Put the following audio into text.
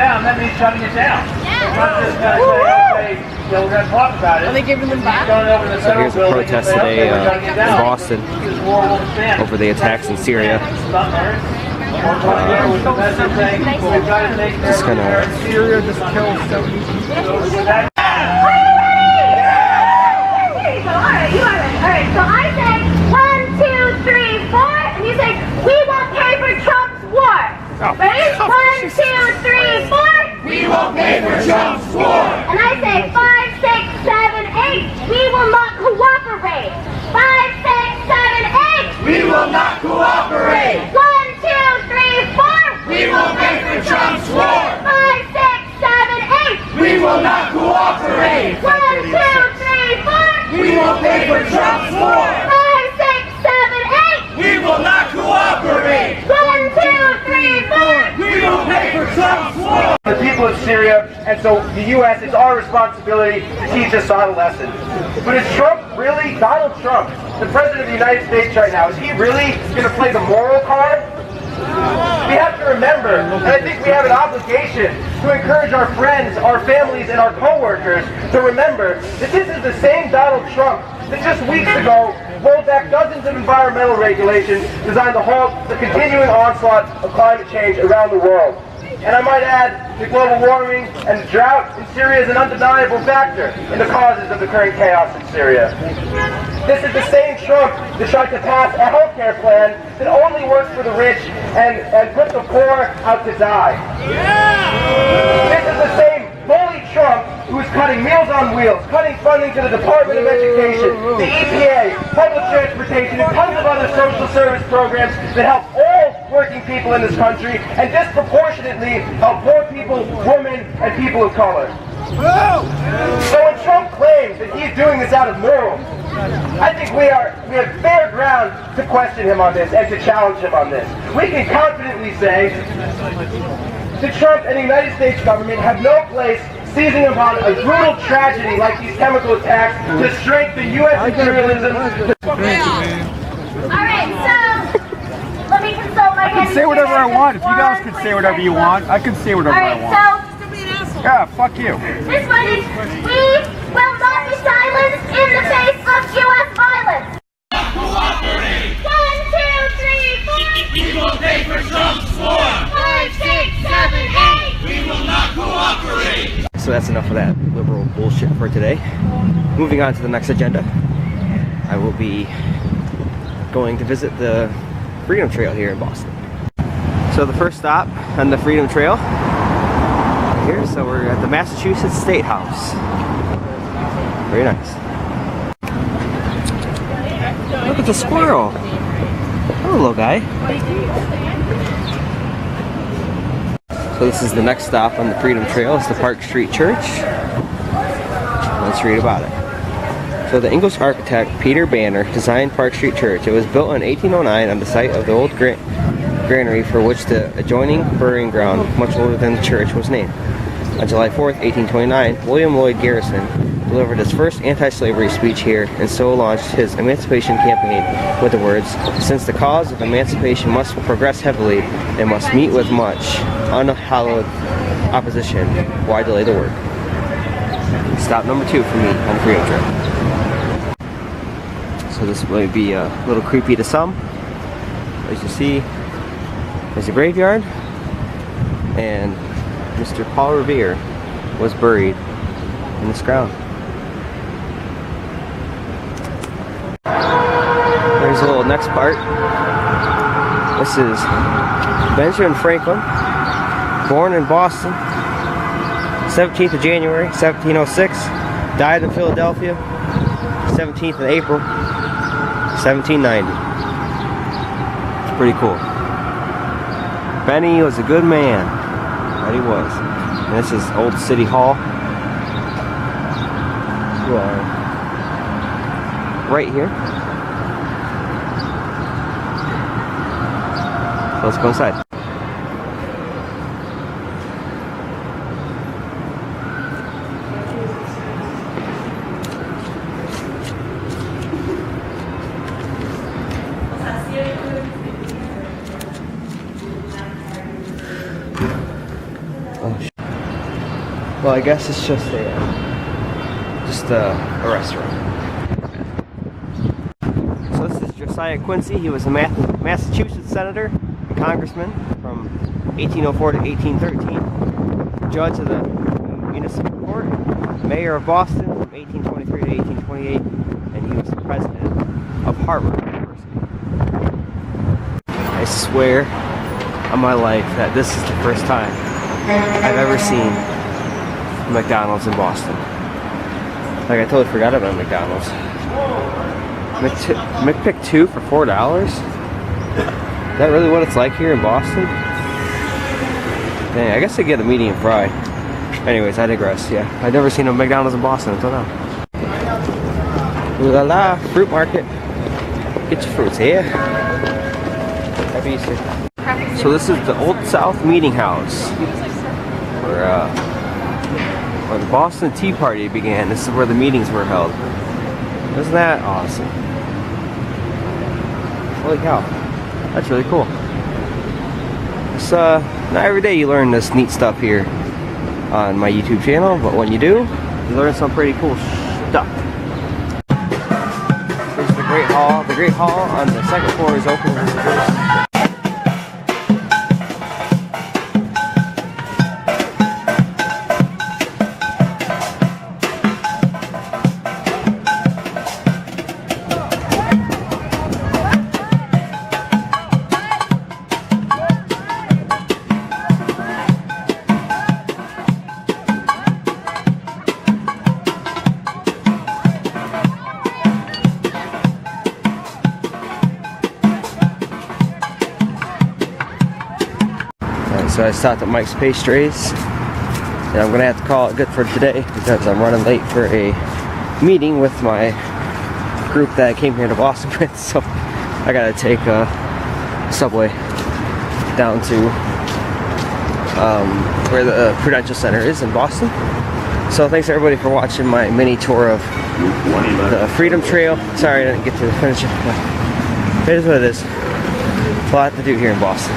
down, that means shutting it down. It's not just going to say, okay, we're going to talk about it. Are they giving them back? So here's a protest today in Boston over the attacks in Syria. Just kind of Syria just killed 70 Alright, so I say 1, 2, 3, 4, and you say, we won't pay for Trump's war. Ready? 1, 2, 3, 4. We won't pay for Trump's war. And I say 5, 6, 7, 8. We will not cooperate. 5, 6, 7, 8. We will not cooperate. 1, 2, 3, 4. We won't pay for Trump's war. 5, 6, 7, 8. We will not cooperate. 1, 2, 3, 4. We won't pay for Trump's war. 5, 6, 7, 8. We will not cooperate. 1, 2, 3, 4. We won't pay for Trump's war. The people of Syria, and so the U.S., it's our responsibility to teach this solid lesson. But is Trump really, Donald Trump, the President of the United States right now, is he really going to play the moral card? We have to remember, and I think we have an obligation to encourage our friends, our families, and our co-workers to remember that this is the same Donald Trump that just weeks ago rolled back dozens of environmental regulations designed to halt the continuing onslaught of climate change around the world. And I might add that global warming and drought in Syria is an undeniable factor in the causes of the current chaos in Syria. This is the same Trump that tried to pass a healthcare plan that only works for the rich and put the poor out to die. This is the same bully Trump who is cutting Meals on Wheels, cutting funding to the Department of Education, the EPA, public transportation, and tons of other social service programs that help all working people in this country and disproportionately help poor people, women, and people of color. So when Trump claims that he's doing this out of morals, I think we have fair ground to question him on this and to challenge him on this. We can confidently say that Trump and the United States government have no place seizing upon a brutal tragedy like these chemical attacks to strengthen U.S. imperialism. Alright, so let me consult my I can say whatever I want. If you guys can say whatever you want, I can say whatever I want. Yeah, fuck you. This one is, we will not be silenced in the face of U.S. violence. Cooperate. 1, 2, 3, 4. We will pay for Trump's war. 5, 6, 7, 8. We will not cooperate. So that's enough of that liberal bullshit for today. Moving on to the next agenda, I will be going to visit the Freedom Trail here in Boston. So the first stop on the Freedom Trail here, so we're at the Massachusetts State House. Very nice. Look at the squirrel. Hello, little guy. So this is the next stop on the Freedom Trail. It's the Park Street Church. Let's read about it. So the English architect Peter Banner designed Park Street Church. It was built in 1809 on the site of the old granary for which the adjoining burying ground, much older than the church, was named. On July 4th, 1829, William Lloyd Garrison delivered his first anti-slavery speech here and so launched his emancipation campaign with the words, "Since the cause of emancipation must progress heavily and must meet with much unhallowed opposition, why delay the work?" Stop number 2 for me on the Freedom Trail. So this might be a little creepy to some. As you see, there's a graveyard, and Mr. Paul Revere was buried in this ground. There's a little next part. This is Benjamin Franklin, born in Boston, 17th of January, 1706, died in Philadelphia, 17th of April, 1790. It's pretty cool. Benny was a good man. That he was. And this is Old City Hall. You are right here. So let's go inside. Oh, shit. Well, I guess it's just a restaurant. So this is Josiah Quincy. He was a Massachusetts senator and congressman from 1804 to 1813, judge of the municipal court, mayor of Boston from 1823 to 1828, and he was the president of Harvard University. I swear on my life that this is the first time I've ever seen McDonald's in Boston. Like, I totally forgot about McDonald's. McPick 2 for $4? Is that really what it's like here in Boston? Dang, I guess I get a medium fry. Anyways, I digress. Yeah, I've never seen a McDonald's in Boston until now. Ooh la la, fruit market. Get your fruits here. Happy Easter. So this is the Old South Meeting House, where the Boston Tea Party began. This is where the meetings were held. Isn't that awesome? Holy cow, that's really cool. It's not every day you learn this neat stuff here on my YouTube channel, but when you do, you learn some pretty cool stuff. Here's the Great Hall. The Great Hall on the second floor is open for visitors. So I stopped at Mike's Pastries, and I'm gonna have to call it good for today because I'm running late for a meeting with my group that I came here to Boston with. So I gotta take a subway down to where the Prudential Center is in Boston. So thanks everybody for watching my mini tour of the Freedom Trail. Sorry I didn't get to finish it, but it is what it is. There's a lot to do here in Boston.